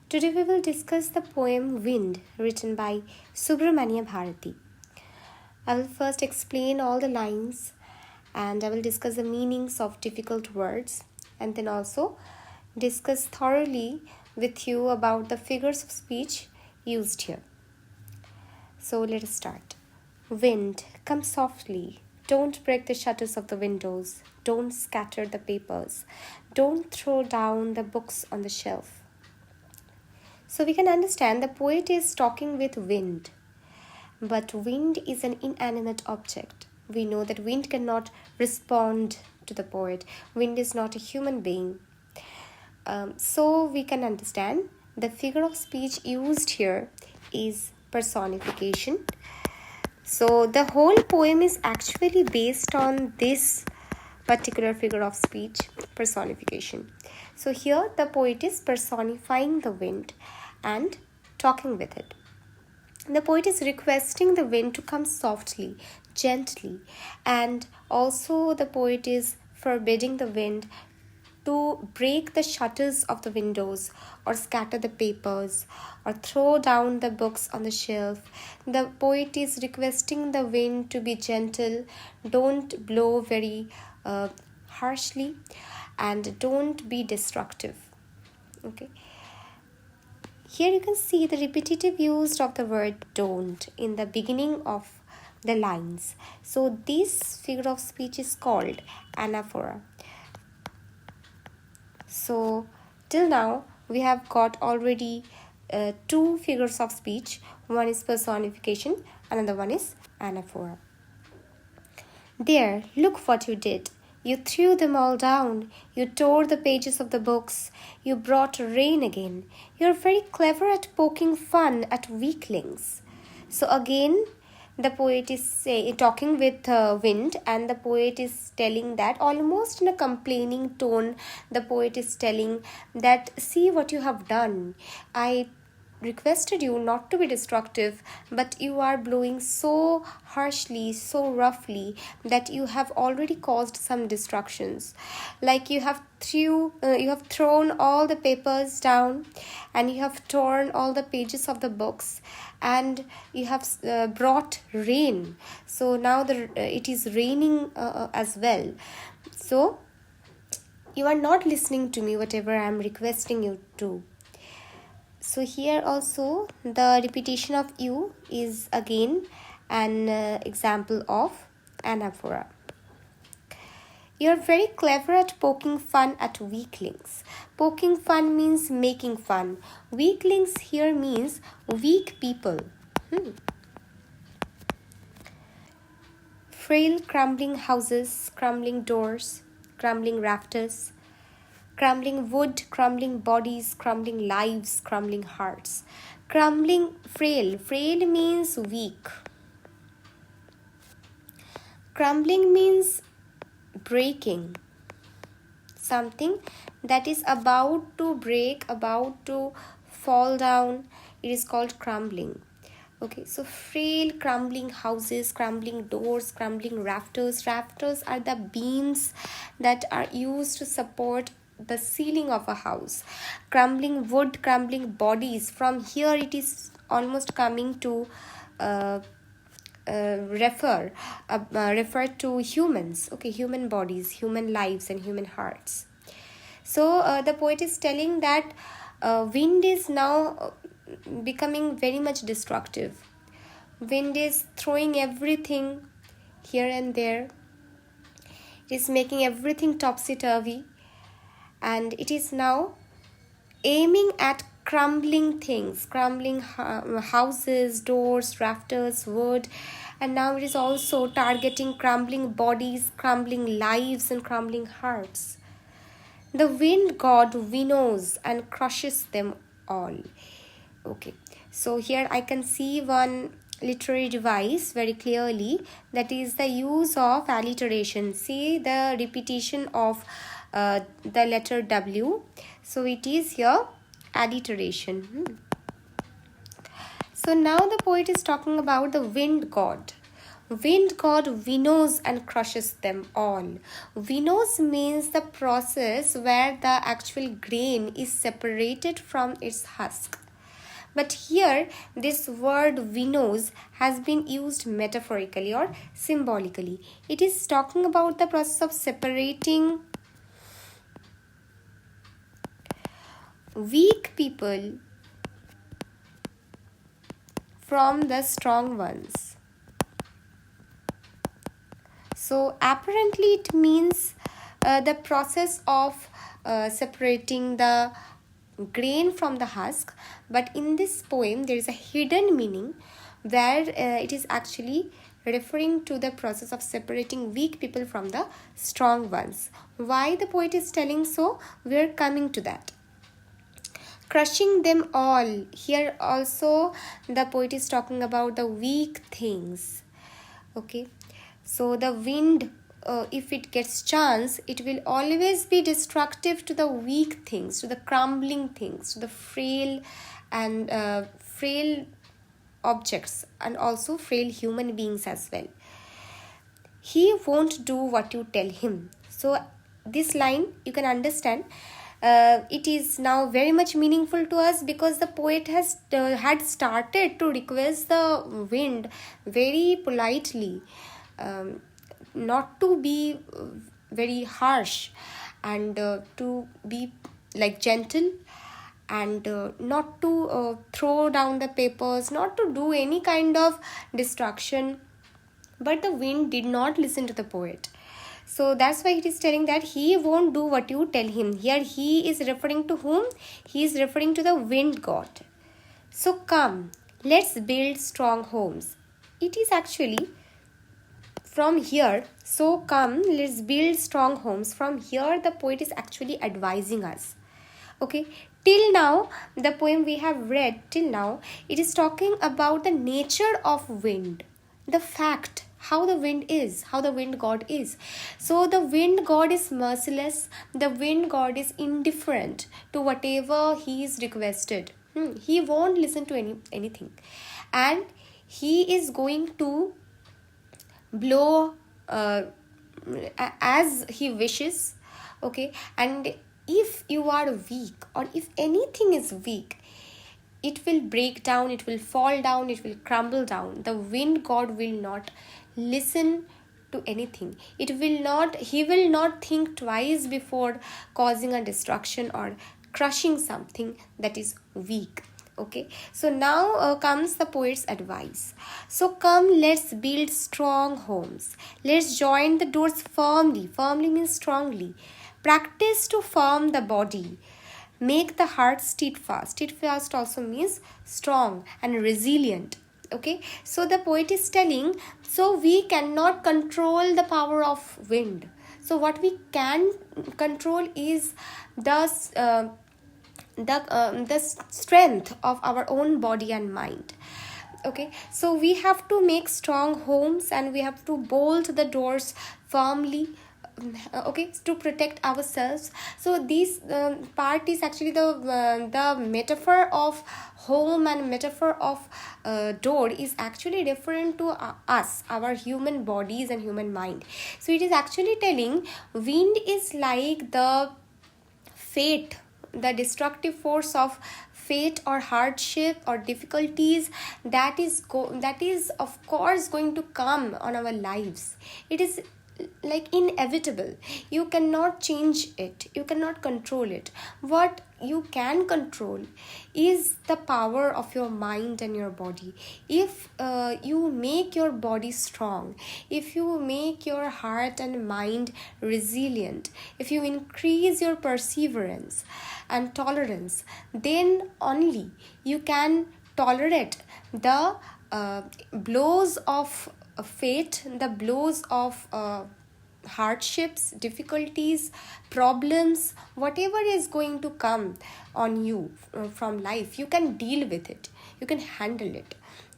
Today we will discuss the poem Wind written by Subramania Bharati. I will first explain all the lines and I will discuss the meanings of difficult words and then also discuss thoroughly with you about the figures of speech used here. So let us start. Wind, come softly. Don't break the shutters of the windows. Don't scatter the papers. Don't throw down the books on the shelf. So we can understand the poet is talking with wind. But wind is an inanimate object. We know that wind cannot respond to the poet. Wind is not a human being. So we can understand the figure of speech used here is personification. So the whole poem is actually based on this particular figure of speech, personification. So here the poet is personifying the wind and talking with it. The poet is requesting the wind to come softly, gently, and also the poet is forbidding the wind to break the shutters of the windows or scatter the papers or throw down the books on the shelf. The poet is requesting the wind to be gentle, don't blow very harshly, and don't be destructive. Okay. Here you can see the repetitive use of the word don't in the beginning of the lines. So this figure of speech is called anaphora. So till now we have got already two figures of speech. One is personification, another one is anaphora. There, look what you did. You threw them all down. You tore the pages of the books. You brought rain again. You're very clever at poking fun at weaklings. So again, the poet is talking with wind, and the poet is telling that almost in a complaining tone. The poet is telling that, see what you have done. I requested you not to be destructive, but you are blowing so harshly, so roughly that you have already caused some destructions. Like you have thrown all the papers down, and you have torn all the pages of the books, and you have brought rain. So now it is raining as well. So you are not listening to me, whatever I am requesting you to. So here also the repetition of you is again an example of anaphora. You are very clever at poking fun at weaklings. Poking fun means making fun. Weaklings here means weak people. Frail crumbling houses, crumbling doors, crumbling rafters, crumbling wood, crumbling bodies, crumbling lives, crumbling hearts. Crumbling, frail. Frail means weak. Crumbling means breaking. Something that is about to break, about to fall down. It is called crumbling. Okay, so frail, crumbling houses, crumbling doors, crumbling rafters. Rafters are the beams that are used to support the ceiling of a house. Crumbling wood, crumbling bodies. From here it is almost coming to refer to humans. Okay, human bodies, human lives, and human hearts. So the poet is telling that wind is now becoming very much destructive. Wind is throwing everything here and there. It is making everything topsy-turvy. And it is now aiming at crumbling things, crumbling houses, doors, rafters, wood. And now it is also targeting crumbling bodies, crumbling lives, and crumbling hearts. The wind god winnows and crushes them all. Okay, so here I can see one literary device very clearly, that is the use of alliteration. See the repetition of the letter W. So it is here alliteration. So now the poet is talking about the wind god. Wind god winnows and crushes them all. Winnows means the process where the actual grain is separated from its husk. But here, this word winnows has been used metaphorically or symbolically. It is talking about the process of separating weak people from the strong ones. So, apparently, it means the process of separating the grain from the husk, but in this poem there is a hidden meaning where it is actually referring to the process of separating weak people from the strong ones. Why the poet is telling so? We are coming to that. Crushing them all. Here also the poet is talking about the weak things. Okay, so the wind, if it gets chance, it will always be destructive to the weak things, to the crumbling things, to the frail and frail objects, and also frail human beings as well. He won't do what you tell him. So this line you can understand, it is now very much meaningful to us because the poet has had started to request the wind very politely, not to be very harsh, and to be like gentle, and not to throw down the papers, not to do any kind of destruction. But the wind did not listen to the poet. So that's why it is telling that he won't do what you tell him. Here he is referring to whom? He is referring to the wind god. So come, let's build strong homes. It is actually from here. So come, let's build strong homes. From here the poet is actually advising us. Okay, till now the poem we have read till now, it is talking about the nature of wind, the fact how the wind is, how the wind god is. So the wind god is merciless, the wind god is indifferent to whatever he is requested. He won't listen to anything, and he is going to blow as he wishes. Okay, and if you are weak, or if anything is weak, it will break down, it will fall down, it will crumble down. The wind god will not listen to anything. He will not think twice before causing a destruction or crushing something that is weak. Okay, so now comes the poet's advice. So come, let's build strong homes. Let's join the doors firmly. Firmly means strongly. Practice to firm the body. Make the heart steadfast. Steadfast also means strong and resilient. Okay, so the poet is telling, so we cannot control the power of wind. So what we can control is the strength of our own body and mind. Okay, so we have to make strong homes, and we have to bolt the doors firmly, okay, to protect ourselves. So this part is actually the metaphor of home and metaphor of door is actually referring to us, our human bodies and human mind. So it is actually telling wind is like the fate, the destructive force of fate or hardship or difficulties that is of course going to come on our lives. It is like inevitable. You cannot change it, you cannot control it. What you can control is the power of your mind and your body. If you make your body strong, if you make your heart and mind resilient, if you increase your perseverance and tolerance, then only you can tolerate the blows of fate, the blows of hardships, difficulties, problems, whatever is going to come on you from life. You can deal with it, you can handle it.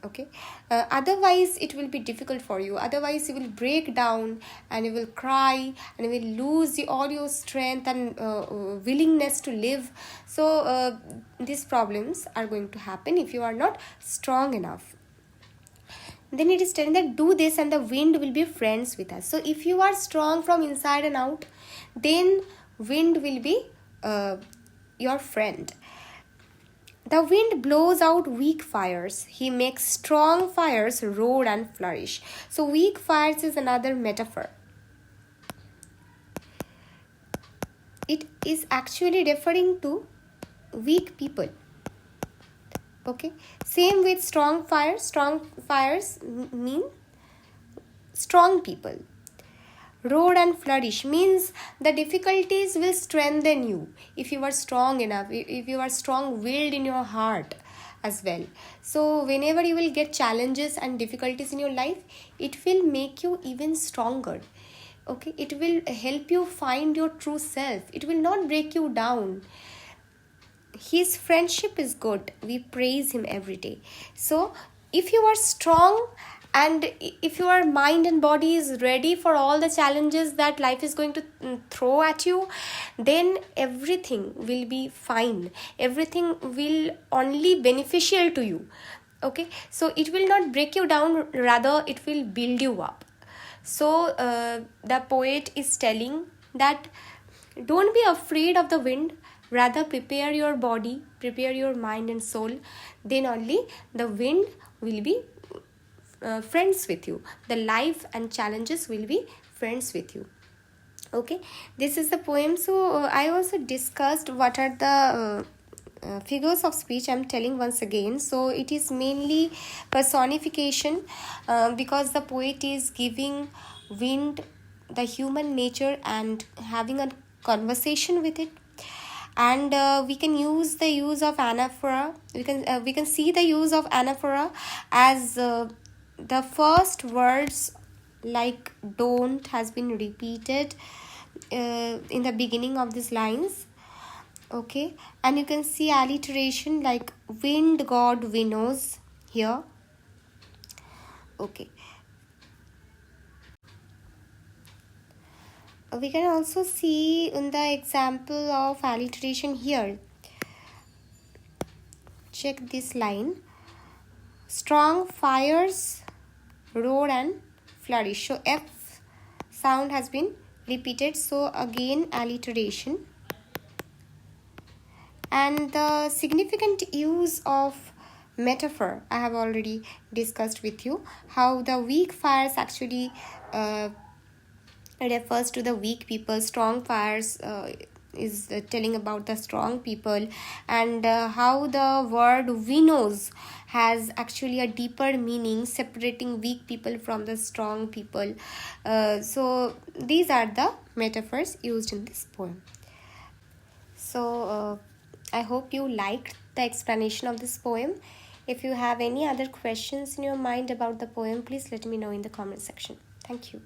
Okay, otherwise it will be difficult for you. Otherwise you will break down, and you will cry, and you will lose all your strength and willingness to live. So these problems are going to happen if you are not strong enough. then it is telling that do this and the wind will be friends with us. So if you are strong from inside and out, then wind will be your friend. The wind blows out weak fires. He makes strong fires roar and flourish. So weak fires is another metaphor. It is actually referring to weak people. Okay. Same with strong fires. Strong fires mean strong people. Roar and flourish means the difficulties will strengthen you if you are strong enough, if you are strong-willed in your heart as well. So whenever you will get challenges and difficulties in your life, it will make you even stronger. Okay, it will help you find your true self. It will not break you down. His friendship is good. We praise him every day. So if you are strong and if your mind and body is ready for all the challenges that life is going to throw at you, then everything will be fine. Everything will only beneficial to you. Okay, so it will not break you down, rather it will build you up. So the poet is telling that don't be afraid of the wind, rather prepare your body, prepare your mind and soul, then only the wind will be friends with you. The life and challenges will be friends with you. Okay, this is the poem. So I also discussed what are the figures of speech. I'm telling once again. So it is mainly personification, because the poet is giving wind the human nature and having a conversation with it. And we can use the use of anaphora. We can see the use of anaphora as the first words like don't has been repeated in the beginning of these lines. Okay, and you can see alliteration like wind god winnows here. Okay, we can also see in the example of alliteration here. Check this line: strong fires roar and flourish. So F sound has been repeated, so again alliteration. And the significant use of metaphor I have already discussed with you, how the weak fires actually refers to the weak people. Strong fires is telling about the strong people, and how the word winnows has actually a deeper meaning, separating weak people from the strong people. So these are the metaphors used in this poem. So I hope you liked the explanation of this poem. If you have any other questions in your mind about the poem, please let me know in the comment section. Thank you.